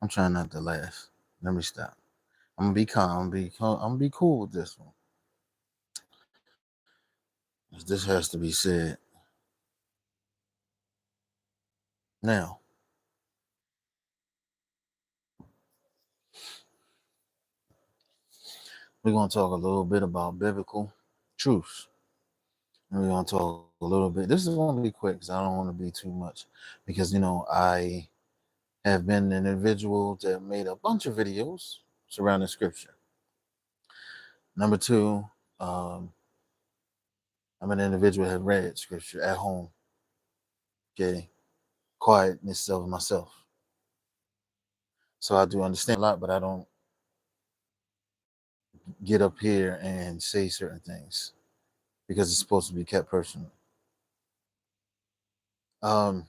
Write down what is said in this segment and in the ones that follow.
I'm trying not to laugh. Let me stop. I'm gonna be calm. I'm gonna be cool with this one. This has to be said. Now, we're gonna talk a little bit about biblical truths. And we're gonna talk a little bit. This is gonna be quick because I don't want to be too much. Because I have been an individual that made a bunch of videos surrounding scripture. Number two, um, I'm an individual that have read scripture at home. Okay, quietness of myself. So I do understand a lot, but I don't get up here and say certain things because it's supposed to be kept personal. Um,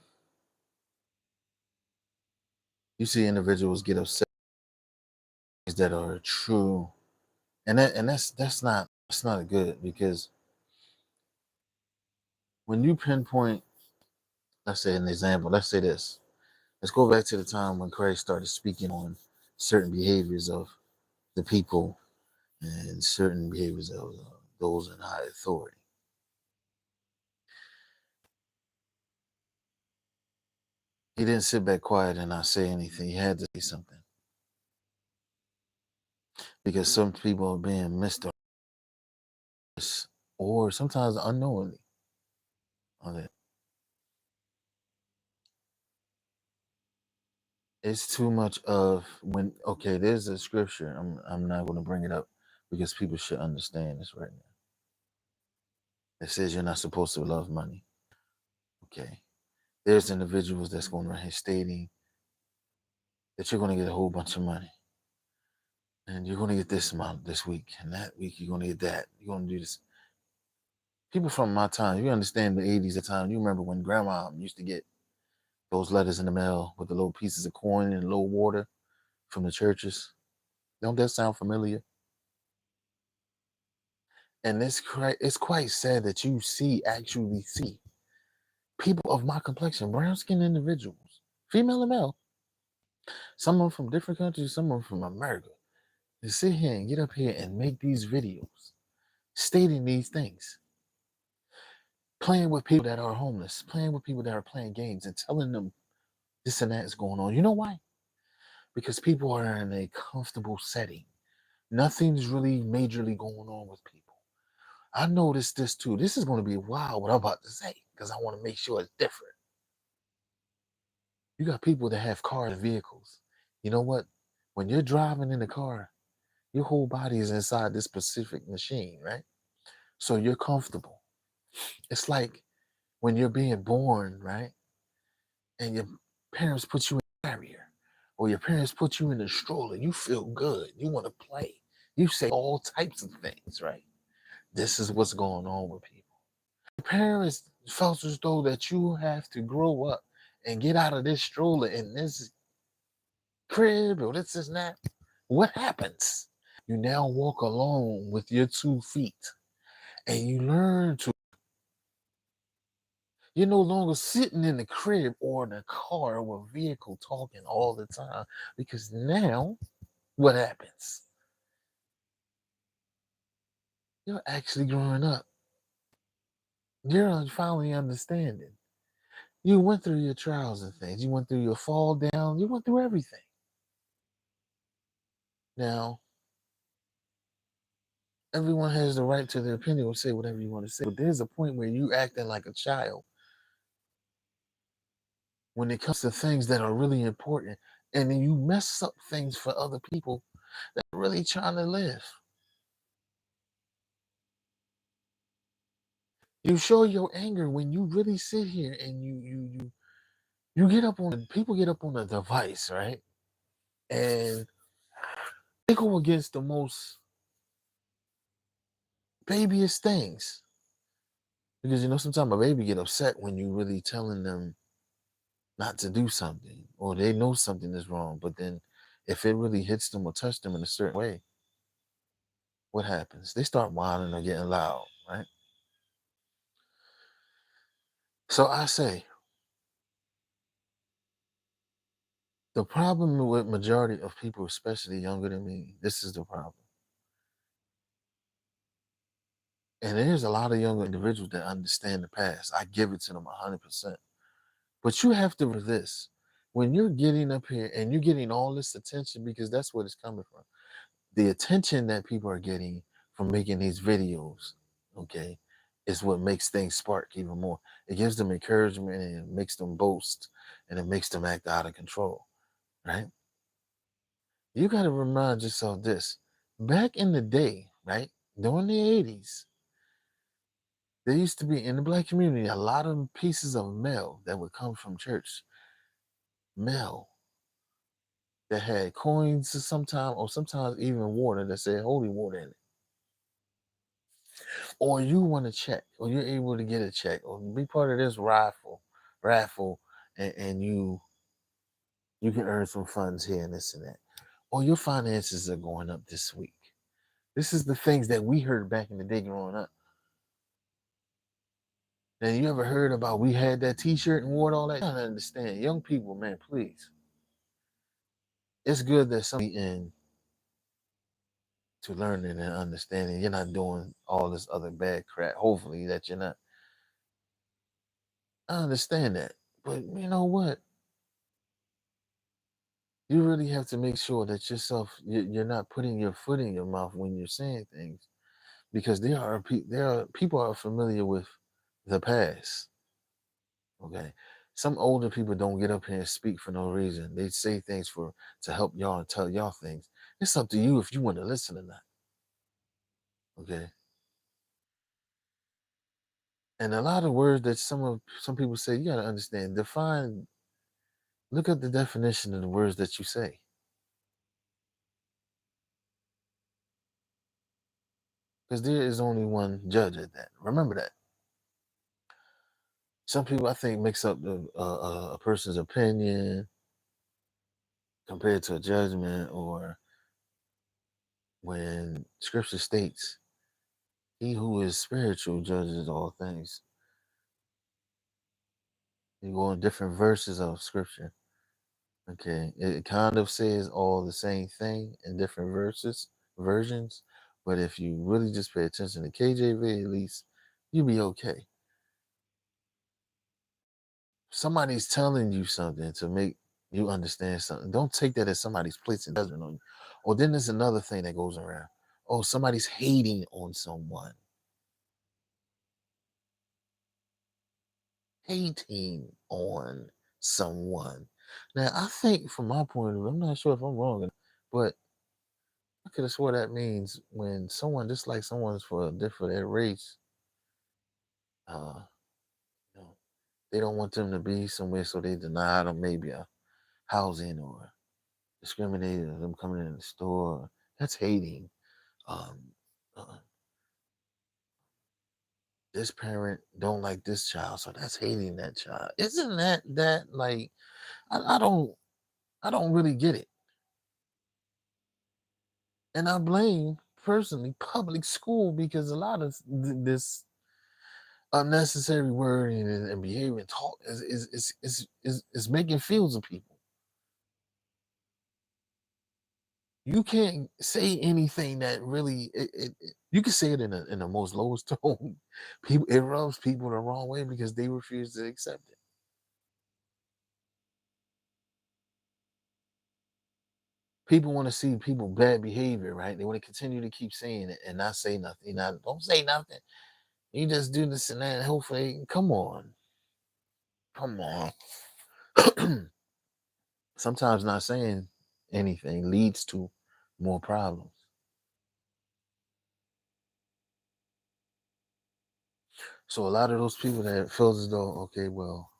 you see individuals get upset that are true, and that's not good because when you pinpoint, let's say an example, let's say this. Let's go back to the time when Christ started speaking on certain behaviors of the people and certain behaviors of those in high authority. He didn't sit back quiet and not say anything. He had to say something because some people are being misunderstood or sometimes unknowingly on it. It's too much of when okay, there's a scripture. I'm not going to bring it up because people should understand this right now. It says you're not supposed to love money. Okay. There's individuals that's going around here stating that you're going to get a whole bunch of money. And you're going to get this amount this week. And that week you're going to get that. You're going to do this. People from my time, you understand the 80s at the time. You remember when grandma used to get those letters in the mail with the little pieces of coin and low water from the churches. Don't that sound familiar? And it's quite sad that you actually see people of my complexion, brown skinned individuals, female and male, some of them from different countries, some of them from America, to sit here and get up here and make these videos stating these things, playing with people that are homeless, playing with people that are playing games and telling them this and that is going on. You know why? Because people are in a comfortable setting. Nothing's really majorly going on with people. I noticed this too. This is going to be wild what I'm about to say because I want to make sure it's different. You got people that have cars and vehicles. You know what? When you're driving in the car, your whole body is inside this specific machine, right? So you're comfortable. It's like when you're being born, right? And your parents put you in a carrier or your parents put you in a stroller. You feel good. You want to play. You say all types of things, right? This is what's going on with people. Your parents felt as though that you have to grow up and get out of this stroller in this crib or this is that. What happens? You now walk alone with your 2 feet and you learn to. You're no longer sitting in the crib or in a car or a vehicle talking all the time because now what happens? You're actually growing up. You're finally understanding. You went through your trials and things. You went through your fall down. You went through everything. Now, everyone has the right to their opinion or say whatever you want to say. But there's a point where you acting like a child when it comes to things that are really important. And then you mess up things for other people that are really trying to live. You show your anger when you really sit here and you get up on people get up on a device, right? And they go against the most babyest things. Because sometimes a baby get upset when you really telling them not to do something or they know something is wrong, but then if it really hits them or touch them in a certain way, what happens? They start whining or getting loud, right? So I say The problem with majority of people, especially younger than me, this is the problem. And there's a lot of younger individuals that understand the past. I give it to them 100%. But you have to remember this. When you're getting up here and you're getting all this attention, because that's what it's coming from. The attention that people are getting from making these videos, okay, is what makes things spark even more. It gives them encouragement and it makes them boast and it makes them act out of control, right? You got to remind yourself this. Back in the day, right, during the 80s, there used to be in the black community a lot of pieces of mail that would come from church. Mail that had coins or sometimes even water that said holy water in it. Or you want to check, or you're able to get a check, or be part of this raffle, and you can earn some funds here and this and that. Or your finances are going up this week. This is the things that we heard back in the day growing up. Now, you ever heard about we had that T-shirt and wore all that? I don't understand. Young people, man, please. It's good that somebody in to learning and understanding. You're not doing all this other bad crap. Hopefully that you're not. I understand that. But you know what? You really have to make sure that you're not putting your foot in your mouth when you're saying things, because there are people are familiar with the past. Okay, some older people don't get up here and speak for no reason. They say things to help y'all and tell y'all things. It's up to you if you want to listen or not. Okay, and a lot of words that some people say, you gotta understand. Look at the definition of the words that you say, because there is only one judge at that. Remember that. Some people, I think, mix up a person's opinion compared to a judgment, or when Scripture states, "He who is spiritual judges all things." You go in different verses of Scripture. Okay, it kind of says all the same thing in different versions, but if you really just pay attention to KJV, at least you'll be okay. Somebody's telling you something to make you understand something. Don't take that as somebody's placing judgment on you. Or then there's another thing that goes around. Oh, somebody's hating on someone. Hating on someone. Now, I think from my point of view, I'm not sure if I'm wrong, but I could have swore that means when someone dislikes someone's for a different race, uh, you know, they don't want them to be somewhere, so they deny them maybe a housing, or discriminated them coming in the store. That's hating. Um, uh, this parent don't like this child, so that's hating that child. Isn't that like I, I don't I don't really get it, and I blame personally public school, because a lot of this unnecessary wording and behavior and talk is making fields of people. You can't say anything that really you can say it in the most lowest tone. People, it rubs people the wrong way because they refuse to accept it. People want to see people bad behavior, right? They want to continue to keep saying it and not say nothing. Not don't say nothing. You just do this and that. And hopefully, come on, come on. Sometimes not saying anything leads to more problems. So a lot of those people that feels as though, okay, well,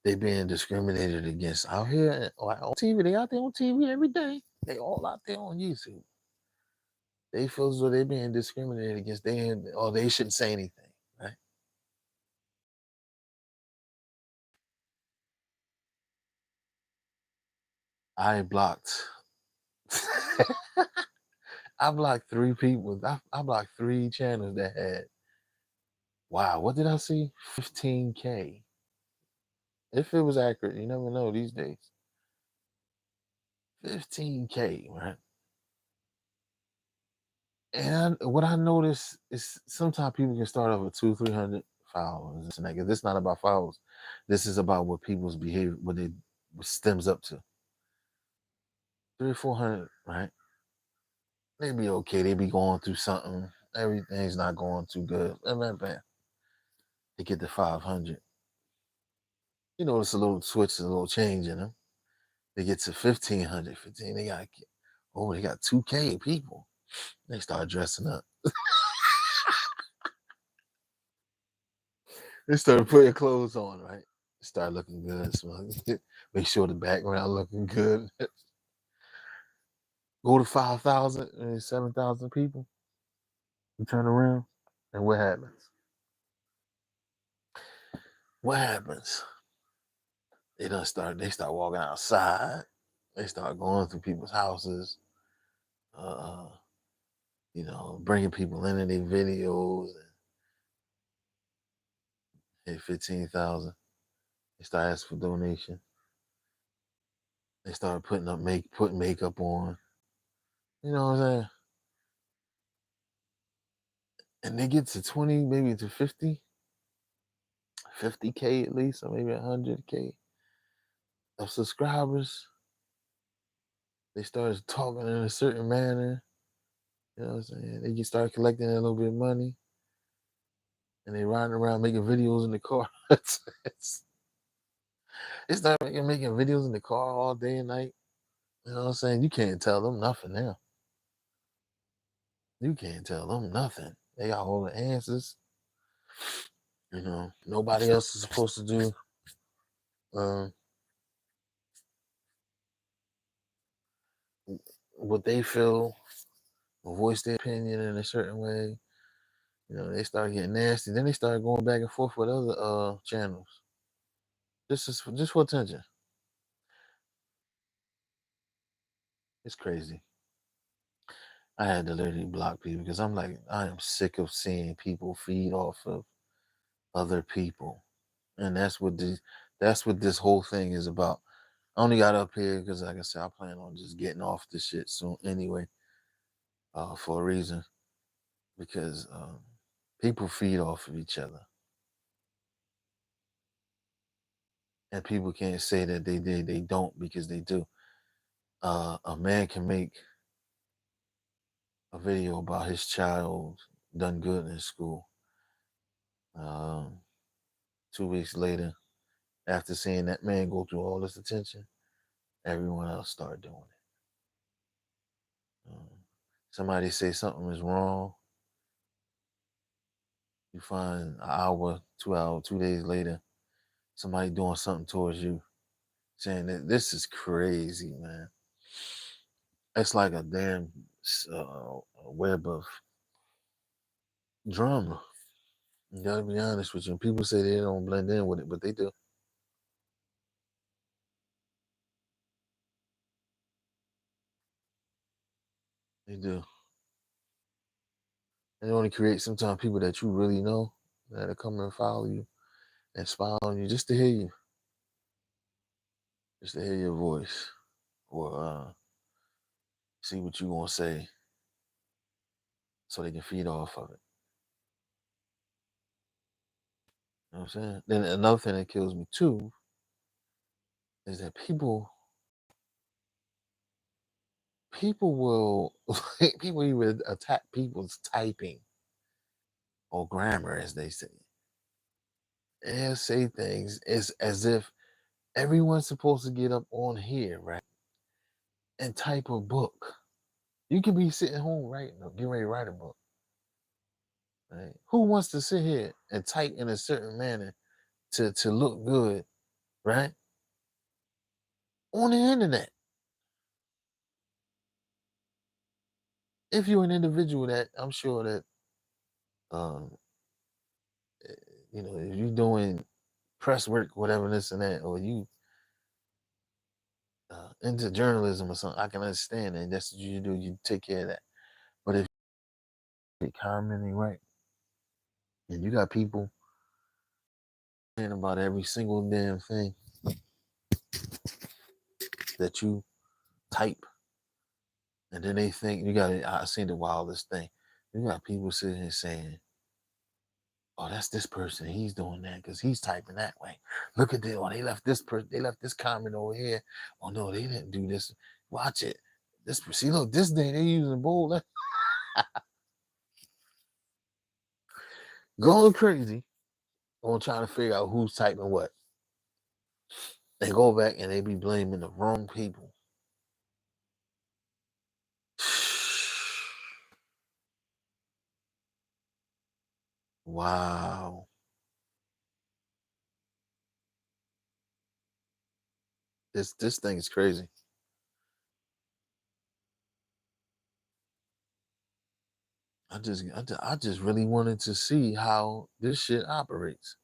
they being discriminated against out here on TV. They out there on TV every day. They all out there on YouTube. They feel as though they being discriminated against. They shouldn't say anything, right? I blocked. I blocked three people. I blocked three channels that had. Wow, what did I see? 15K. If it was accurate, you never know these days. 15K, right? And what I notice is sometimes people can start off with 300 followers. And like, this is not about followers. This is about what people's behavior, what it stems up to. 400, right? They be okay. They be going through something. Everything's not going too good. And then bam, they get to 500. You notice a little switch, a little change in them. They get to 1500, 15. They got 2K people. They start dressing up. They start putting clothes on, right? Start looking good. Smelling. Make sure the background looking good. Go to 5,000, 7,000 people. You turn around, and what happens? What happens? They start walking outside. They start going through people's houses. Uh, bringing people into their videos. And hit 15,000. They start asking for donation. They start putting makeup on. You know what I'm saying? And they get to 20, maybe to 50K at least, or maybe 100K of subscribers. They start talking in a certain manner. You know what I'm saying? They just start collecting a little bit of money, and they riding around making videos in the car. They start making videos in the car all day and night. You know what I'm saying? You can't tell them nothing now. You can't tell them nothing. They got all the answers. Nobody else is supposed to do um, what they feel, or voice their opinion in a certain way. They start getting nasty. Then they start going back and forth with other channels. This is just for attention. It's crazy. I had to literally block people because I'm like, I am sick of seeing people feed off of other people, and that's what this whole thing is about. I only got up here because, like I said, I plan on just getting off this shit soon anyway, for a reason, because people feed off of each other, and people can't say that they don't, because they do. A man can make a video about his child done good in school. Um, 2 weeks later, after seeing that man go through all this attention, everyone else started doing it. Somebody say something is wrong, you find an hour, 2 hours, 2 days later, somebody doing something towards you, saying that this is crazy, man. It's like a damn web of drama. You gotta be honest with you. People say they don't blend in with it, but they do. They do. And it only creates sometimes people that you really know that'll come and follow you and spy on you just to hear you, just to hear your voice, or see what you gonna say, so they can feed off of it. You know what I'm saying? Then another thing that kills me too is that people will people even attack people's typing or grammar, as they say. They'll say things as if everyone's supposed to get up on here, right, and type a book. You can be sitting home writing or getting ready to write a book. Right? Who wants to sit here and type in a certain manner to look good, right? On the internet. If you're an individual that I'm sure that um eh, if you're doing press work, whatever, this and that, or you into journalism or something, I can understand that. That's what you do. You take care of that. But if you're commenting, right, and you got people about every single damn thing that you type, and then they think you got. I seen the wildest thing. You got people sitting here saying, "Oh, that's this person. He's doing that because he's typing that way. Look at this. Oh, they left this person. They left this comment over here. Oh no, they didn't do this. Watch it. This see look this day they using bold. Going crazy. On trying to figure out who's typing what. They go back and they be blaming the wrong people. Wow. This thing is crazy. I just really wanted to see how this shit operates.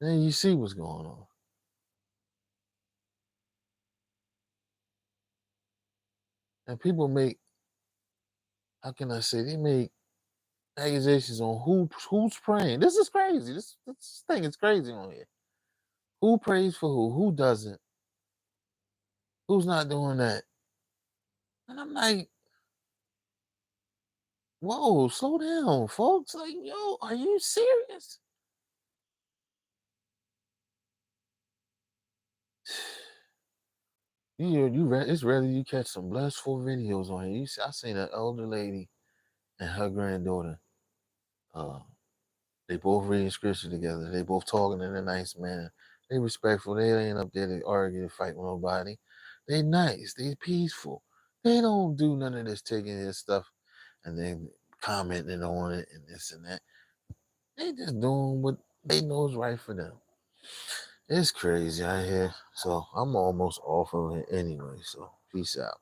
Then you see what's going on. And people make, how can I say, they make accusations on who's praying. This is crazy. This thing is crazy on here. Who prays for who? Who doesn't? Who's not doing that? And I'm like, whoa, slow down, folks. Like, yo, are you serious? It's rarely you catch some blissful videos on here. I seen an elder lady and her granddaughter. Uh, they both reading scripture together. They both talking in a nice manner. They respectful. They ain't up there to argue and fight with nobody. They nice. They peaceful. They don't do none of this taking his stuff and then commenting on it and this and that. They just doing what they know is right for them. It's crazy out here. So I'm almost off of it anyway. So peace out.